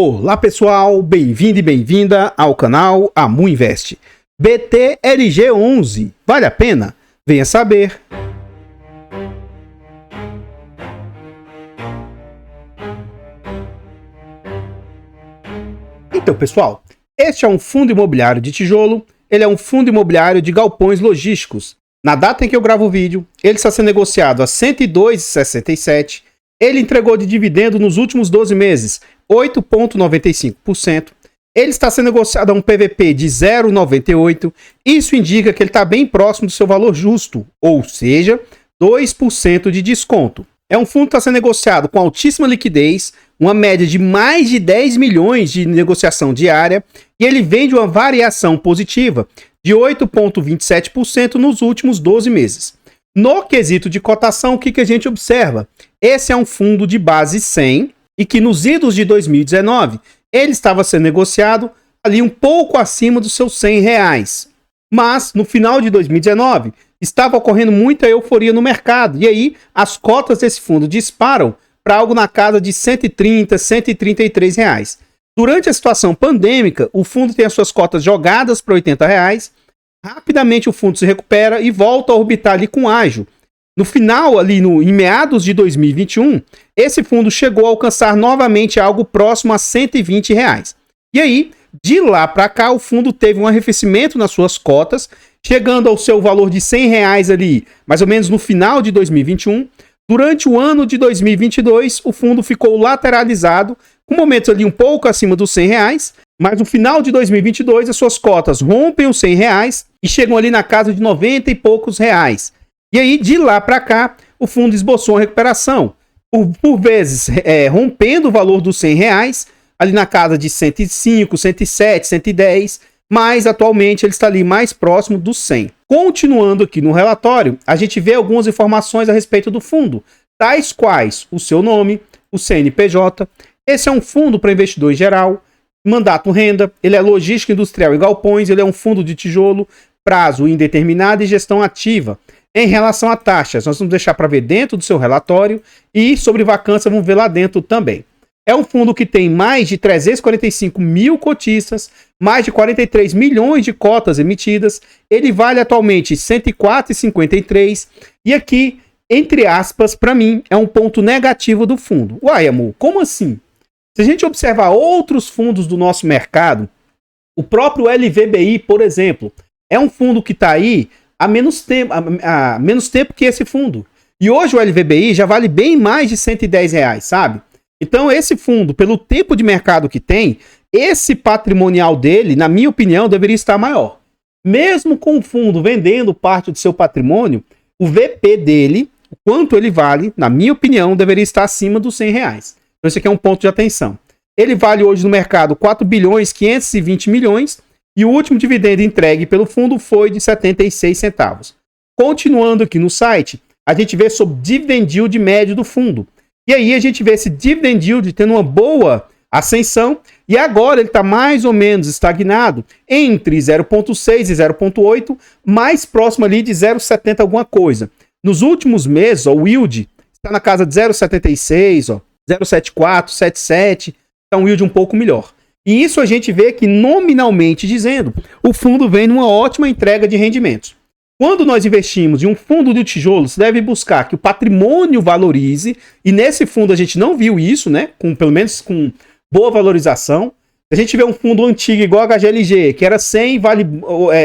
Olá pessoal, bem-vindo e bem-vinda ao canal Amu Invest. BTLG11, vale a pena? Venha saber. Então pessoal, este é um fundo imobiliário de tijolo, ele é um fundo imobiliário de galpões logísticos. Na data em que eu gravo o vídeo, ele está sendo negociado a R$ 102,67. Ele entregou de dividendo nos últimos 12 meses 8,95%. Ele está sendo negociado a um PVP de 0,98%. Isso indica que ele está bem próximo do seu valor justo, ou seja, 2% de desconto. É um fundo que está sendo negociado com altíssima liquidez, uma média de mais de 10 milhões de negociação diária, e ele vem de uma variação positiva de 8,27% nos últimos 12 meses. No quesito de cotação, o que a gente observa? Esse é um fundo de base 100 e que nos idos de 2019 ele estava sendo negociado ali um pouco acima dos seus R$100. Mas no final de 2019 estava ocorrendo muita euforia no mercado e aí as cotas desse fundo disparam para algo na casa de R$130, R$133. Durante a situação pandêmica, o fundo tem as suas cotas jogadas para R$80. Rapidamente o fundo se recupera e volta a orbitar ali com ágio. No final, em meados de 2021, esse fundo chegou a alcançar novamente algo próximo a R$120. E aí, de lá para cá, o fundo teve um arrefecimento nas suas cotas, chegando ao seu valor de R$100 ali, mais ou menos no final de 2021. Durante o ano de 2022, o fundo ficou lateralizado, com momentos ali um pouco acima dos R$100, mas no final de 2022 as suas cotas rompem os R$100 e chegam ali na casa de 90 e poucos reais. E aí, de lá para cá, o fundo esboçou uma recuperação, por vezes rompendo o valor dos R$100, ali na casa de 105, 107, 110, mas atualmente ele está ali mais próximo dos 100. Continuando aqui no relatório, a gente vê algumas informações a respeito do fundo, tais quais o seu nome, o CNPJ. Esse é um fundo para investidor em geral, mandato renda, ele é logística industrial e galpões, ele é um fundo de tijolo, prazo indeterminado e gestão ativa. Em relação a taxas, nós vamos deixar para ver dentro do seu relatório e sobre vacância vamos ver lá dentro também. É um fundo que tem mais de 345 mil cotistas, mais de 43 milhões de cotas emitidas, ele vale atualmente R$ 104,53 e aqui, entre aspas, para mim, é um ponto negativo do fundo. Uai, amor, como assim? Se a gente observar outros fundos do nosso mercado, o próprio LVBI, por exemplo, é um fundo que está aí há menos tempo que esse fundo. E hoje o LVBI já vale bem mais de R$110, sabe? Então esse fundo, pelo tempo de mercado que tem, esse patrimonial dele, na minha opinião, deveria estar maior. Mesmo com o fundo vendendo parte do seu patrimônio, o VP dele, o quanto ele vale, na minha opinião, deveria estar acima dos R$100. Então esse aqui é um ponto de atenção. Ele vale hoje no mercado 4 bilhões 520 milhões e o último dividendo entregue pelo fundo foi de 76 centavos. Continuando aqui no site, a gente vê sobre dividend yield médio do fundo. E aí a gente vê esse dividend yield tendo uma boa ascensão e agora ele está mais ou menos estagnado entre 0,6 e 0,8, mais próximo ali de 0,70 alguma coisa. Nos últimos meses, ó, o yield está na casa de 0,76, 0,74, 0,77, está um yield um pouco melhor. E isso a gente vê que, nominalmente dizendo, o fundo vem numa ótima entrega de rendimentos. Quando nós investimos em um fundo de tijolo, você deve buscar que o patrimônio valorize, e nesse fundo a gente não viu isso, né? Pelo menos com boa valorização. A gente vê um fundo antigo igual a HGLG, que era 100, vale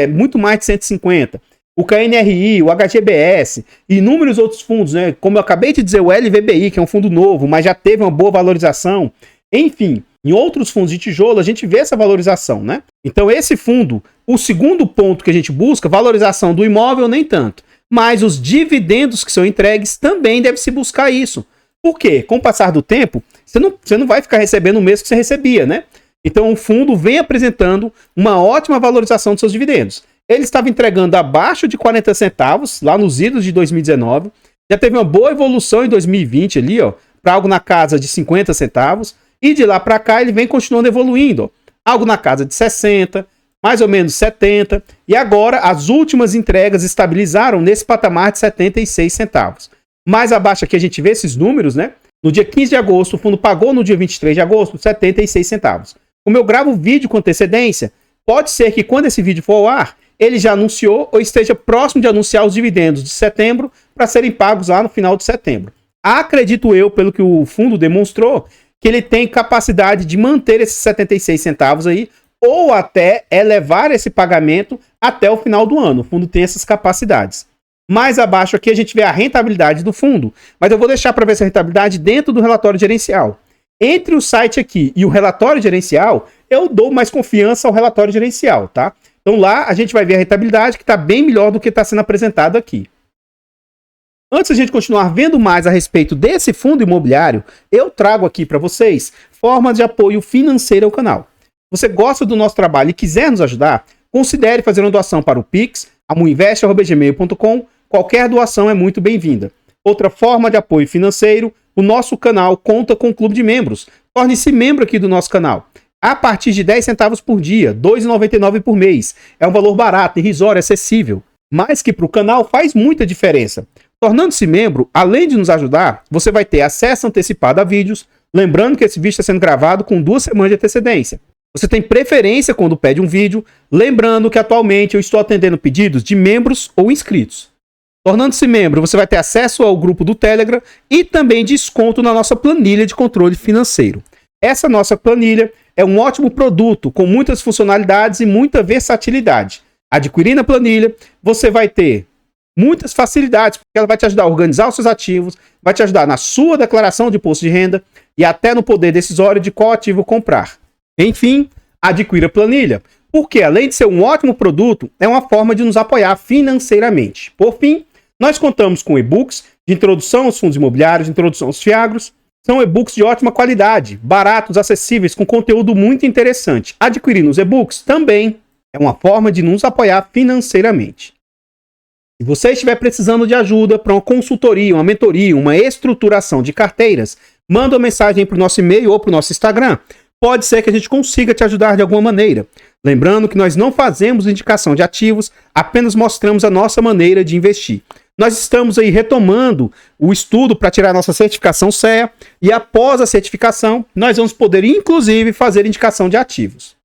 muito mais de 150. O KNRI, o HGBS e inúmeros outros fundos, né? Como eu acabei de dizer, o LVBI, que é um fundo novo, mas já teve uma boa valorização. Enfim, em outros fundos de tijolo, a gente vê essa valorização, né? Então, esse fundo, o segundo ponto que a gente busca, valorização do imóvel, nem tanto. Mas os dividendos que são entregues também deve se buscar isso. Por quê? Com o passar do tempo, você não vai ficar recebendo o mesmo que você recebia, né? Então, o fundo vem apresentando uma ótima valorização dos seus dividendos. Ele estava entregando abaixo de 40 centavos, lá nos idos de 2019. Já teve uma boa evolução em 2020 ali, ó, para algo na casa de 50 centavos. E de lá para cá ele vem continuando evoluindo, ó. Algo na casa de 60, mais ou menos 70. E agora as últimas entregas estabilizaram nesse patamar de 76 centavos. Mais abaixo aqui a gente vê esses números, né? No dia 15 de agosto, o fundo pagou no dia 23 de agosto 76 centavos. Como eu gravo o vídeo com antecedência, pode ser que quando esse vídeo for ao ar, ele já anunciou ou esteja próximo de anunciar os dividendos de setembro para serem pagos lá no final de setembro. Acredito eu, pelo que o fundo demonstrou, que ele tem capacidade de manter esses 76 centavos aí ou até elevar esse pagamento até o final do ano. O fundo tem essas capacidades. Mais abaixo aqui a gente vê a rentabilidade do fundo, mas eu vou deixar para ver essa rentabilidade dentro do relatório gerencial. Entre o site aqui e o relatório gerencial, eu dou mais confiança ao relatório gerencial, tá? Então lá a gente vai ver a rentabilidade que está bem melhor do que está sendo apresentado aqui. Antes de a gente continuar vendo mais a respeito desse fundo imobiliário, eu trago aqui para vocês formas de apoio financeiro ao canal. Se você gosta do nosso trabalho e quiser nos ajudar, considere fazer uma doação para o Pix, amuinvest@gmail.com. Qualquer doação é muito bem-vinda. Outra forma de apoio financeiro, o nosso canal conta com um clube de membros. Torne-se membro aqui do nosso canal. A partir de 10 centavos por dia, R$ 2,99 por mês. É um valor barato, irrisório, acessível. Mas que para o canal faz muita diferença. Tornando-se membro, além de nos ajudar, você vai ter acesso antecipado a vídeos. Lembrando que esse vídeo está sendo gravado com 2 semanas de antecedência. Você tem preferência quando pede um vídeo. Lembrando que atualmente eu estou atendendo pedidos de membros ou inscritos. Tornando-se membro, você vai ter acesso ao grupo do Telegram e também desconto na nossa planilha de controle financeiro. Essa nossa planilha é um ótimo produto com muitas funcionalidades e muita versatilidade. Adquirindo a planilha, você vai ter muitas facilidades, porque ela vai te ajudar a organizar os seus ativos, vai te ajudar na sua declaração de imposto de renda e até no poder decisório de qual ativo comprar. Enfim, adquira a planilha, porque além de ser um ótimo produto, é uma forma de nos apoiar financeiramente. Por fim, nós contamos com e-books de introdução aos fundos imobiliários, de introdução aos FIAGROS. São e-books de ótima qualidade, baratos, acessíveis, com conteúdo muito interessante. Adquirindo os e-books também é uma forma de nos apoiar financeiramente. Se você estiver precisando de ajuda para uma consultoria, uma mentoria, uma estruturação de carteiras, manda uma mensagem para o nosso e-mail ou para o nosso Instagram. Pode ser que a gente consiga te ajudar de alguma maneira. Lembrando que nós não fazemos indicação de ativos, apenas mostramos a nossa maneira de investir. Nós estamos aí retomando o estudo para tirar a nossa certificação CEA e após a certificação, nós vamos poder inclusive fazer indicação de ativos.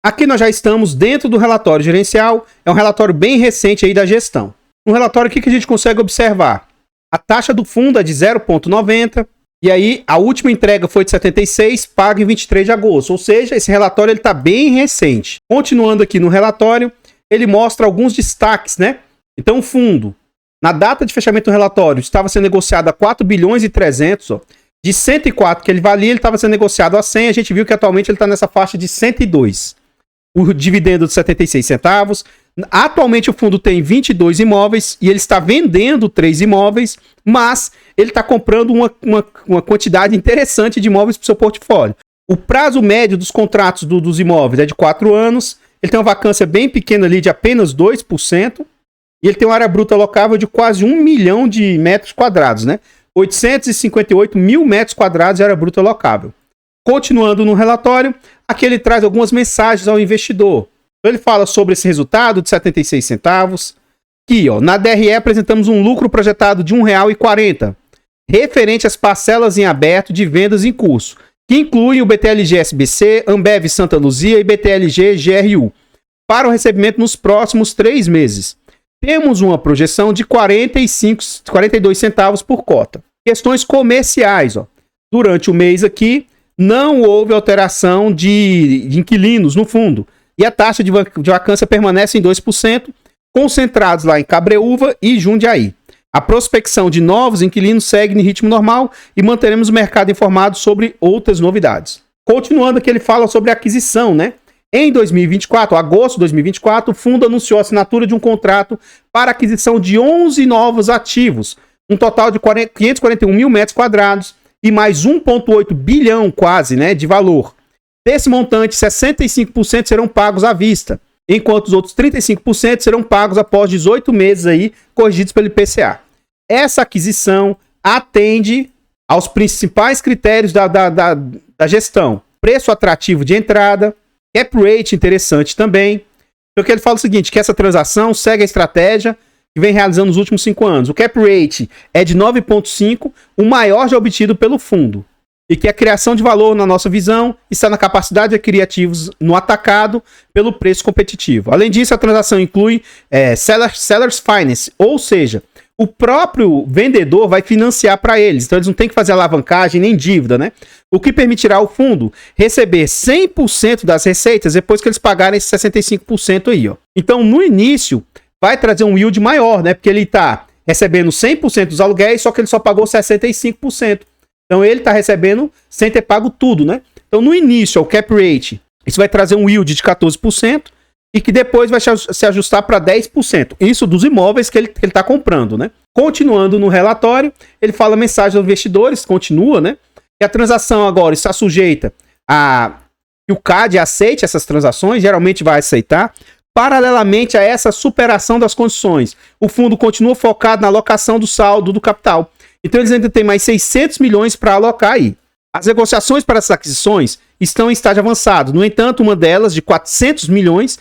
Aqui nós já estamos dentro do relatório gerencial, é um relatório bem recente aí da gestão. No relatório, o que a gente consegue observar? A taxa do fundo é de 0,90 e aí a última entrega foi de 76, paga em 23 de agosto, ou seja, esse relatório está bem recente. Continuando aqui no relatório, ele mostra alguns destaques, né? Então o fundo, na data de fechamento do relatório, estava sendo negociado a 4 bilhões e 300, ó. De 104 que ele valia, ele estava sendo negociado a 100, a gente viu que atualmente ele está nessa faixa de 102. O dividendo de 76 centavos. Atualmente o fundo tem 22 imóveis e ele está vendendo 3 imóveis, mas ele está comprando uma quantidade interessante de imóveis para o seu portfólio. O prazo médio dos contratos dos imóveis é de 4 anos, ele tem uma vacância bem pequena ali de apenas 2%, e ele tem uma área bruta alocável de quase 1 milhão de metros quadrados, né? 858 mil metros quadrados de área bruta alocável. Continuando no relatório, aqui ele traz algumas mensagens ao investidor. Então ele fala sobre esse resultado de 76 centavos. Aqui, ó, na DRE apresentamos um lucro projetado de R$ 1,40, referente às parcelas em aberto de vendas em curso, que incluem o BTLG SBC, Ambev Santa Luzia e BTLG GRU, para o recebimento nos próximos 3 meses. Temos uma projeção de 42 centavos por cota. Questões comerciais, ó. Durante o mês aqui, não houve alteração de inquilinos no fundo. E a taxa de vacância permanece em 2%, concentrados lá em Cabreúva e Jundiaí. A prospecção de novos inquilinos segue em ritmo normal e manteremos o mercado informado sobre outras novidades. Continuando aqui, ele fala sobre aquisição, né? Em 2024, agosto de 2024, o fundo anunciou a assinatura de um contrato para aquisição de 11 novos ativos, um total de 541 mil metros quadrados e mais 1,8 bilhão quase, né, de valor. Desse montante, 65% serão pagos à vista, enquanto os outros 35% serão pagos após 18 meses aí, corrigidos pelo IPCA. Essa aquisição atende aos principais critérios da gestão. Preço atrativo de entrada, cap rate interessante também. Porque ele fala o seguinte, que essa transação segue a estratégia que vem realizando nos últimos 5 anos. O cap rate é de 9,5, o maior já obtido pelo fundo. E que a criação de valor, na nossa visão, está na capacidade de adquirir ativos no atacado pelo preço competitivo. Além disso, a transação inclui seller's finance, ou seja, o próprio vendedor vai financiar para eles. Então, eles não têm que fazer alavancagem nem dívida, né? O que permitirá ao fundo receber 100% das receitas depois que eles pagarem esses 65% aí, ó. Então, no início, vai trazer um yield maior, né? Porque ele está recebendo 100% dos aluguéis, só que ele só pagou 65%. Então, ele está recebendo sem ter pago tudo, né? Então, no início, o cap rate, isso vai trazer um yield de 14% e que depois vai se ajustar para 10%. Isso dos imóveis que ele está comprando, né? Continuando no relatório, ele fala mensagem aos investidores, continua, né? Que a transação agora está sujeita a que o CAD aceite essas transações, geralmente vai aceitar. Paralelamente a essa superação das condições, o fundo continua focado na alocação do saldo do capital. Então eles ainda têm mais 600 milhões para alocar aí. As negociações para essas aquisições estão em estágio avançado. No entanto, uma delas, de 400 milhões,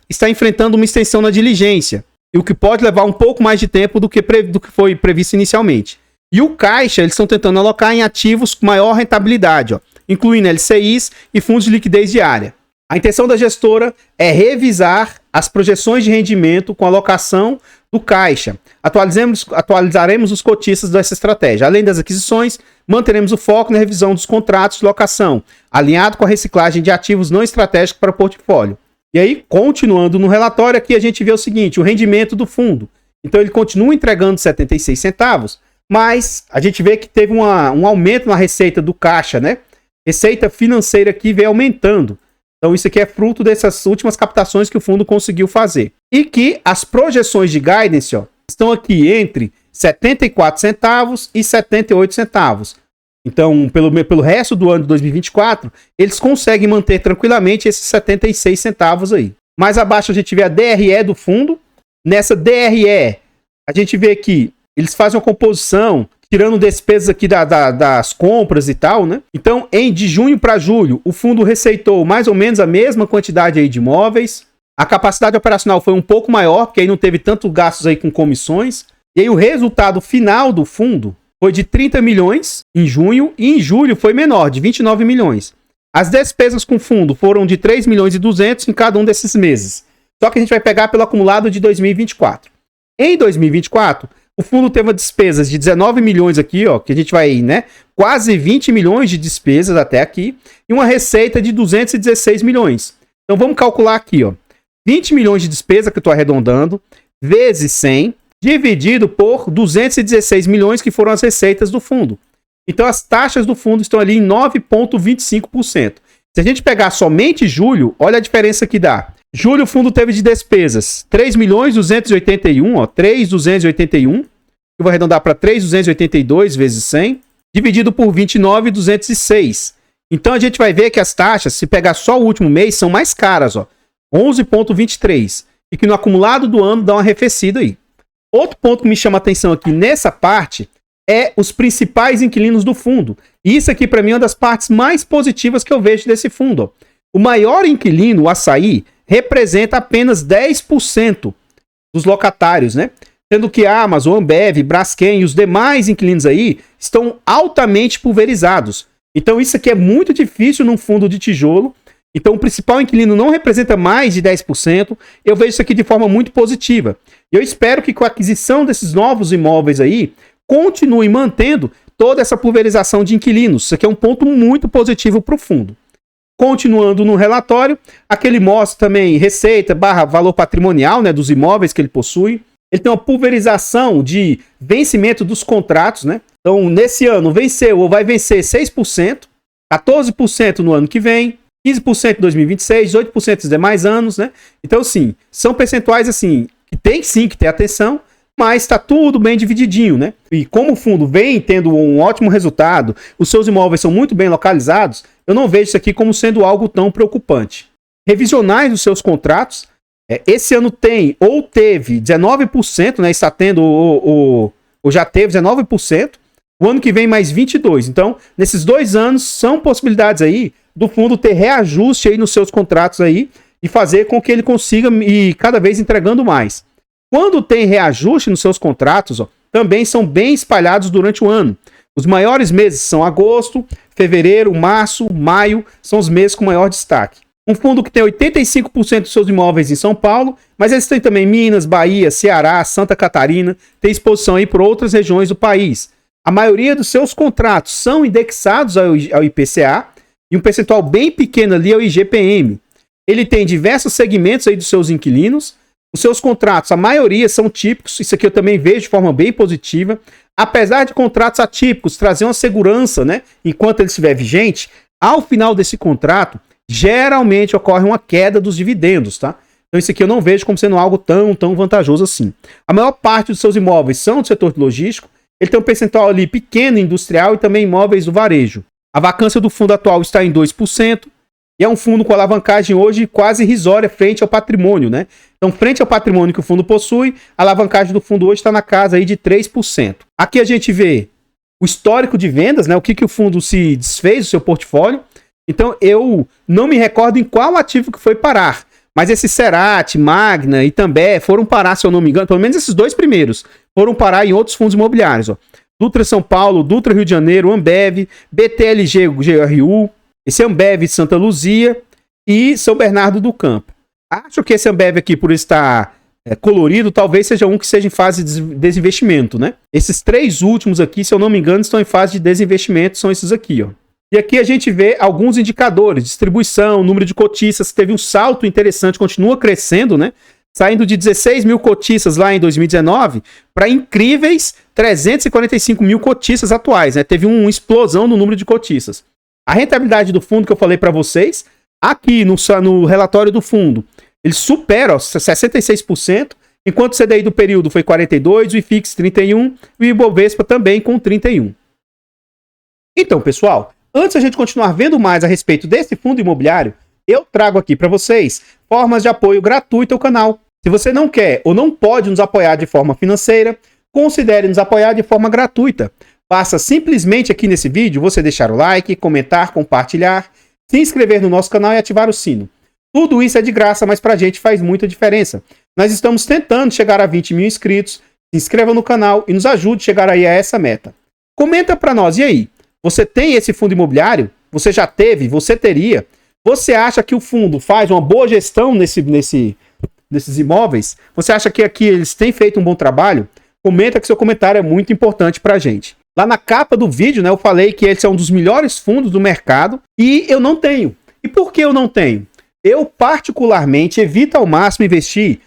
está enfrentando uma extensão na diligência, e o que pode levar um pouco mais de tempo do que foi previsto inicialmente. E o caixa, eles estão tentando alocar em ativos com maior rentabilidade, ó, incluindo LCIs e fundos de liquidez diária. A intenção da gestora é revisar as projeções de rendimento com alocação do caixa. Atualizaremos os cotistas dessa estratégia. Além das aquisições, manteremos o foco na revisão dos contratos de locação, alinhado com a reciclagem de ativos não estratégicos para o portfólio. E aí, continuando no relatório, aqui a gente vê o seguinte, o rendimento do fundo. Então ele continua entregando 76 centavos, mas a gente vê que teve um aumento na receita do caixa, né? Receita financeira aqui vem aumentando. Então isso aqui é fruto dessas últimas captações que o fundo conseguiu fazer. E que as projeções de guidance, ó, estão aqui entre 74 centavos e 78 centavos. Então, pelo resto do ano de 2024, eles conseguem manter tranquilamente esses 76 centavos aí. Mais abaixo a gente vê a DRE do fundo. Nessa DRE, a gente vê que eles fazem uma composição tirando despesas aqui das compras e tal, né? Então, de junho para julho, o fundo receitou mais ou menos a mesma quantidade aí de imóveis. A capacidade operacional foi um pouco maior, porque aí não teve tanto gastos aí com comissões. E aí o resultado final do fundo foi de 30 milhões em junho e em julho foi menor, de 29 milhões. As despesas com fundo foram de 3 milhões e 200 em cada um desses meses. Só que a gente vai pegar pelo acumulado de 2024. Em 2024, o fundo teve despesas de 19 milhões aqui, ó, que a gente vai, né, quase 20 milhões de despesas até aqui, e uma receita de 216 milhões. Então vamos calcular aqui, ó, 20 milhões de despesa, que eu estou arredondando, vezes 100, dividido por 216 milhões, que foram as receitas do fundo. Então as taxas do fundo estão ali em 9,25%. Se a gente pegar somente julho, olha a diferença que dá. Julho o fundo teve de despesas 3.281, ó, 3.281, eu vou arredondar para 3.282 vezes 100, dividido por 29.206. Então a gente vai ver que as taxas, se pegar só o último mês, são mais caras, ó, 11,23, e que no acumulado do ano dá uma arrefecida aí. Outro ponto que me chama a atenção aqui nessa parte é os principais inquilinos do fundo. E isso aqui para mim é uma das partes mais positivas que eu vejo desse fundo, ó. O maior inquilino, o Assaí, representa apenas 10% dos locatários, né? Sendo que a Amazon, Ambev, Braskem e os demais inquilinos aí estão altamente pulverizados. Então isso aqui é muito difícil num fundo de tijolo. Então o principal inquilino não representa mais de 10%. Eu vejo isso aqui de forma muito positiva. Eu espero que com a aquisição desses novos imóveis aí, continue mantendo toda essa pulverização de inquilinos. Isso aqui é um ponto muito positivo para o fundo. Continuando no relatório, aqui ele mostra também receita barra valor patrimonial, né, dos imóveis que ele possui. Ele tem uma pulverização de vencimento dos contratos, né? Então, nesse ano, venceu ou vai vencer 6%, 14% no ano que vem, 15% em 2026, 18% nos demais anos, né? Então, sim, são percentuais, assim, que tem sim que ter atenção, mas está tudo bem divididinho, né? E como o fundo vem tendo um ótimo resultado, os seus imóveis são muito bem localizados, eu não vejo isso aqui como sendo algo tão preocupante. Revisionais dos seus contratos, esse ano tem ou teve 19%, né? Está tendo ou já teve 19%, o ano que vem mais 22%. Então, nesses 2 anos, são possibilidades aí do fundo ter reajuste aí nos seus contratos aí e fazer com que ele consiga ir cada vez entregando mais. Quando tem reajuste nos seus contratos, ó, também são bem espalhados durante o ano. Os maiores meses são agosto, fevereiro, março, maio, são os meses com maior destaque. Um fundo que tem 85% dos seus imóveis em São Paulo, mas eles têm também Minas, Bahia, Ceará, Santa Catarina, tem exposição aí por outras regiões do país. A maioria dos seus contratos são indexados ao IPCA e um percentual bem pequeno ali ao IGPM. Ele tem diversos segmentos aí dos seus inquilinos. Os seus contratos, a maioria são típicos, isso aqui eu também vejo de forma bem positiva. Apesar de contratos atípicos trazer uma segurança, né, enquanto ele estiver vigente, ao final desse contrato, geralmente ocorre uma queda dos dividendos, tá? Então isso aqui eu não vejo como sendo algo tão vantajoso assim. A maior parte dos seus imóveis são do setor logístico, ele tem um percentual ali pequeno industrial e também imóveis do varejo. A vacância do fundo atual está em 2%, e é um fundo com alavancagem hoje quase irrisória frente ao patrimônio, né? Então, frente ao patrimônio que o fundo possui, a alavancagem do fundo hoje está na casa aí de 3%. Aqui a gente vê o histórico de vendas, né? O que o fundo se desfez do seu portfólio. Então, eu não me recordo em qual ativo que foi parar. Mas esses Cerati, Magna e També foram parar, se eu não me engano, pelo menos esses dois primeiros, foram parar em outros fundos imobiliários. Ó. Dutra São Paulo, Dutra Rio de Janeiro, Ambev, BTLG, GRU, esse Ambev de Santa Luzia e São Bernardo do Campo. Acho que esse Ambev aqui, por estar colorido, talvez seja um que seja em fase de desinvestimento, né? Esses três últimos aqui, se eu não me engano, estão em fase de desinvestimento, são esses aqui, ó. E aqui a gente vê alguns indicadores, distribuição, número de cotistas, teve um salto interessante, continua crescendo, né? Saindo de 16 mil cotistas lá em 2019 para incríveis 345 mil cotistas atuais, né? Teve uma explosão no número de cotistas. A rentabilidade do fundo que eu falei para vocês, aqui no relatório do fundo, ele supera 66%, enquanto o CDI do período foi 42%, o IFIX 31% e o Ibovespa também com 31%. Então, pessoal, antes a gente continuar vendo mais a respeito desse fundo imobiliário, eu trago aqui para vocês formas de apoio gratuito ao canal. Se você não quer ou não pode nos apoiar de forma financeira, considere nos apoiar de forma gratuita. Basta simplesmente aqui nesse vídeo você deixar o like, comentar, compartilhar, se inscrever no nosso canal e ativar o sino. Tudo isso é de graça, mas pra gente faz muita diferença. Nós estamos tentando chegar a 20 mil inscritos. Se inscreva no canal e nos ajude a chegar aí a essa meta. Comenta pra nós, e aí? Você tem esse fundo imobiliário? Você já teve? Você teria? Você acha que o fundo faz uma boa gestão nesses imóveis? Você acha que aqui eles têm feito um bom trabalho? Comenta que seu comentário é muito importante pra gente. Lá na capa do vídeo, né, eu falei que esse é um dos melhores fundos do mercado e eu não tenho. E por que eu não tenho? Eu, particularmente, evito ao máximo investir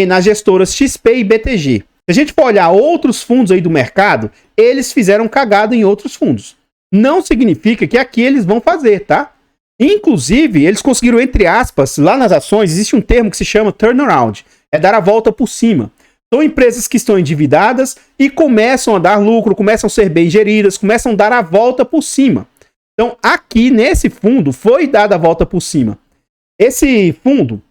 nas gestoras XP e BTG. Se a gente for olhar outros fundos aí do mercado, eles fizeram cagada em outros fundos. Não significa que aqui eles vão fazer, tá? Inclusive, eles conseguiram, entre aspas, lá nas ações, existe um termo que se chama turnaround. É dar a volta por cima. São empresas que estão endividadas e começam a dar lucro, começam a ser bem geridas, começam a dar a volta por cima. Então, aqui nesse fundo, foi dada a volta por cima. Esse fundo,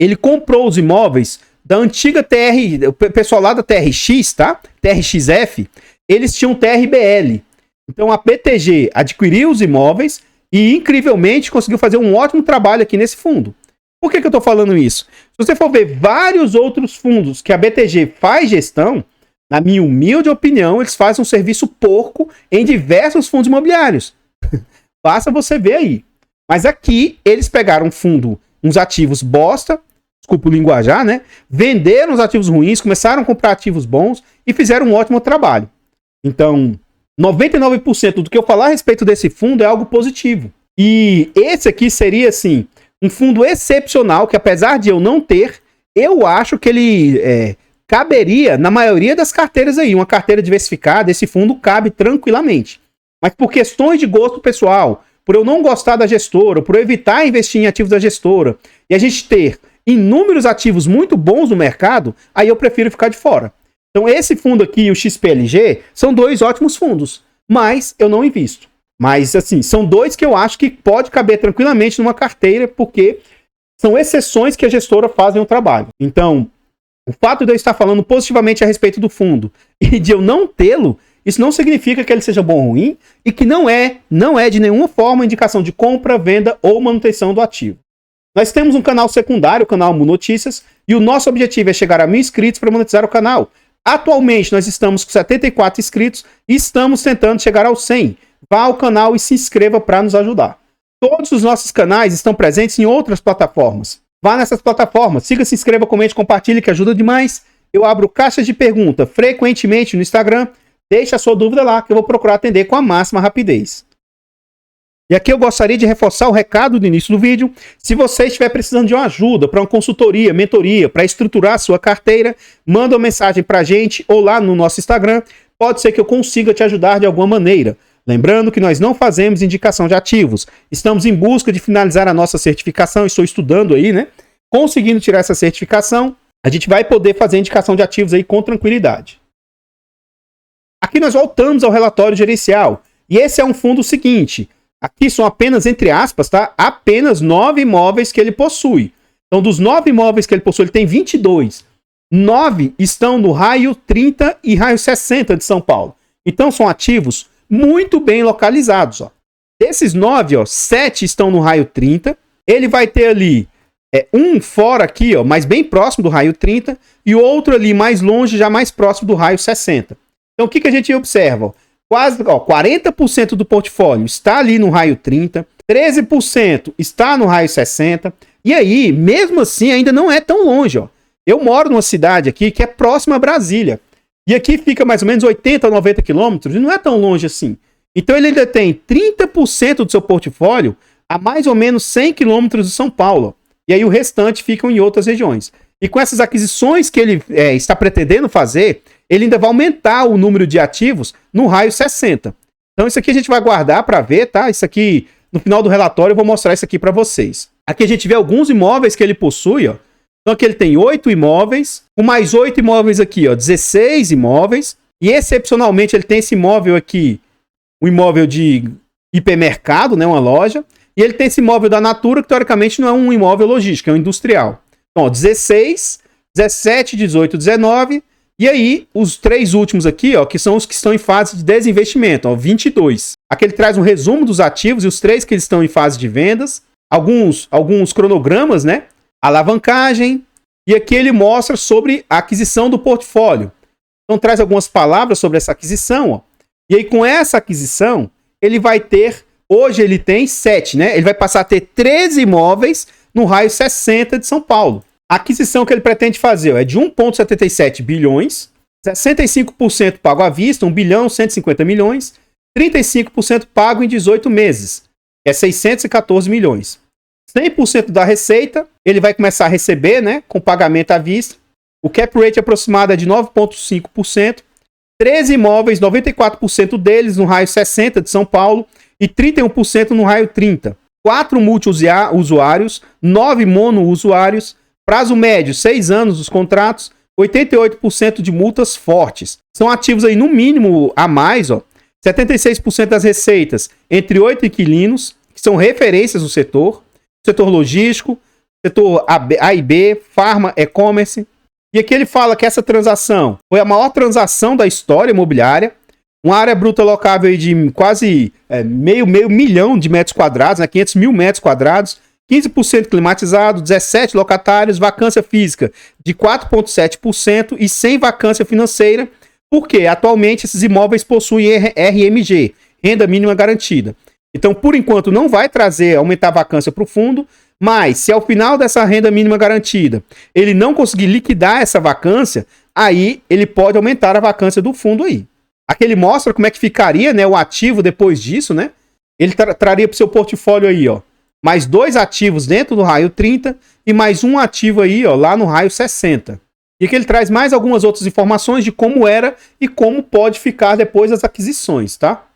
ele comprou os imóveis da antiga TR, o pessoal lá da TRX, tá? TRXF, eles tinham TRBL. Então, a BTG adquiriu os imóveis e, incrivelmente, conseguiu fazer um ótimo trabalho aqui nesse fundo. Por que eu estou falando isso? Se você for ver vários outros fundos que a BTG faz gestão, na minha humilde opinião, eles fazem um serviço porco em diversos fundos imobiliários. Basta você ver aí. Mas aqui, eles pegaram um fundo, uns ativos bosta, desculpa o linguajar, né? Venderam os ativos ruins, começaram a comprar ativos bons e fizeram um ótimo trabalho. Então, 99% do que eu falar a respeito desse fundo é algo positivo. E esse aqui seria, assim, um fundo excepcional que, apesar de eu não ter, eu acho que ele caberia na maioria das carteiras aí. Uma carteira diversificada, esse fundo cabe tranquilamente. Mas por questões de gosto pessoal, por eu não gostar da gestora, por eu evitar investir em ativos da gestora, e a gente ter inúmeros ativos muito bons no mercado, aí eu prefiro ficar de fora. Então esse fundo aqui e o XPLG são dois ótimos fundos, mas eu não invisto. Mas, assim, são dois que eu acho que pode caber tranquilamente numa carteira, porque são exceções que a gestora fazem o trabalho. Então, o fato de eu estar falando positivamente a respeito do fundo e de eu não tê-lo, isso não significa que ele seja bom ou ruim e que não é de nenhuma forma indicação de compra, venda ou manutenção do ativo. Nós temos um canal secundário, o canal Mu Notícias, e o nosso objetivo é chegar a 1.000 inscritos para monetizar o canal. Atualmente nós estamos com 74 inscritos e estamos tentando chegar aos 100. Vá ao canal e se inscreva para nos ajudar. Todos os nossos canais estão presentes em outras plataformas. Vá nessas plataformas, siga, se inscreva, comente, compartilhe, que ajuda demais. Eu abro caixas de pergunta frequentemente no Instagram. Deixe a sua dúvida lá, que eu vou procurar atender com a máxima rapidez. E aqui eu gostaria de reforçar o recado do início do vídeo. Se você estiver precisando de uma ajuda para uma consultoria, mentoria, para estruturar a sua carteira, manda uma mensagem para a gente ou lá no nosso Instagram. Pode ser que eu consiga te ajudar de alguma maneira. Lembrando que nós não fazemos indicação de ativos. Estamos em busca de finalizar a nossa certificação. Estou estudando aí, né? Conseguindo tirar essa certificação, a gente vai poder fazer indicação de ativos aí com tranquilidade. Aqui nós voltamos ao relatório gerencial. E esse é um fundo seguinte. Aqui são apenas, entre aspas, tá? Apenas 9 imóveis que ele possui. Então, dos 9 imóveis que ele possui, ele tem 22. 9 estão no raio 30 e raio 60 de São Paulo. Então, são ativos muito bem localizados, ó. Desses 9, ó, 7 estão no raio 30. Ele vai ter ali um fora aqui, ó, mas bem próximo do raio 30, e outro ali mais longe, já mais próximo do raio 60. Então, o que a gente observa? Ó? Quase 40% do portfólio está ali no raio 30, 13% está no raio 60, e aí, mesmo assim, ainda não é tão longe. Ó. Eu moro numa cidade aqui que é próxima a Brasília, e aqui fica mais ou menos 80 a 90 quilômetros, e não é tão longe assim. Então ele ainda tem 30% do seu portfólio a mais ou menos 100 quilômetros de São Paulo, e aí o restante ficam em outras regiões. E com essas aquisições que ele está pretendendo fazer, ele ainda vai aumentar o número de ativos no raio 60. Então isso aqui a gente vai guardar para ver, tá? Isso aqui, no final do relatório, eu vou mostrar isso aqui para vocês. Aqui a gente vê alguns imóveis que ele possui, ó. Então aqui ele tem 8 imóveis, com mais 8 imóveis aqui, ó, 16 imóveis. E excepcionalmente ele tem esse imóvel aqui, um imóvel de hipermercado, né, uma loja. E ele tem esse imóvel da Natura, que teoricamente não é um imóvel logístico, é um industrial. Então, ó, 16, 17, 18, 19... E aí, os 3 últimos aqui, ó, que são os que estão em fase de desinvestimento, ó, 22. Aqui ele traz um resumo dos ativos e os 3 que eles estão em fase de vendas, alguns cronogramas, né? Alavancagem, e aqui ele mostra sobre a aquisição do portfólio. Então traz algumas palavras sobre essa aquisição, ó. E aí com essa aquisição, ele vai ter, hoje ele tem 7, né? Ele vai passar a ter 13 imóveis no raio 60 de São Paulo. A aquisição que ele pretende fazer é de 1,77 bilhões, 65% pago à vista, 1 bilhão 150 milhões, 35% pago em 18 meses, é 614 milhões. 100% da receita, ele vai começar a receber, né, com pagamento à vista. O cap rate aproximado é de 9,5%, 13 imóveis, 94% deles no raio 60 de São Paulo e 31% no raio 30. 4 multi-usuários, 9 mono-usuários, prazo médio, 6 anos dos contratos, 88% de multas fortes. São ativos aí no mínimo a mais, ó. 76% das receitas entre 8 inquilinos, que são referências no setor logístico, setor A e B, farma, e-commerce. E aqui ele fala que essa transação foi a maior transação da história imobiliária, uma área bruta locável aí de quase meio milhão de metros quadrados, né, 500 mil metros quadrados, 15% climatizado, 17 locatários, vacância física de 4,7% e sem vacância financeira, porque atualmente esses imóveis possuem RMG, renda mínima garantida. Então, por enquanto, não vai aumentar a vacância para o fundo, mas se ao final dessa renda mínima garantida ele não conseguir liquidar essa vacância, aí ele pode aumentar a vacância do fundo aí. Aqui ele mostra como é que ficaria, né, o ativo depois disso, né? Ele traria para o seu portfólio aí, ó, mais 2 ativos dentro do raio 30 e mais um ativo aí, ó, lá no raio 60. E aqui ele traz mais algumas outras informações de como era e como pode ficar depois das aquisições, tá?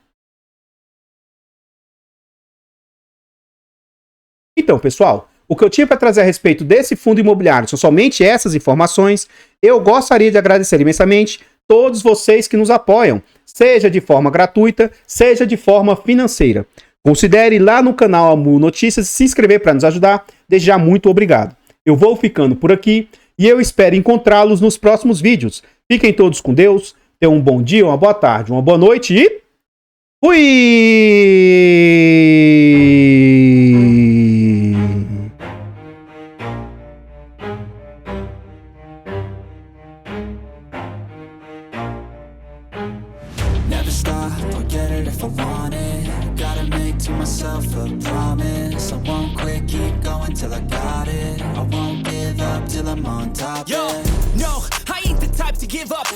Então, pessoal, o que eu tinha para trazer a respeito desse fundo imobiliário são somente essas informações. Eu gostaria de agradecer imensamente todos vocês que nos apoiam, seja de forma gratuita, seja de forma financeira. Considere ir lá no canal Amu Notícias se inscrever para nos ajudar. Desde já, muito obrigado. Eu vou ficando por aqui e eu espero encontrá-los nos próximos vídeos. Fiquem todos com Deus, tenham um bom dia, uma boa tarde, uma boa noite e fui! till I got it. I won't give up till I'm on top. Yo, no, I ain't the type to give up.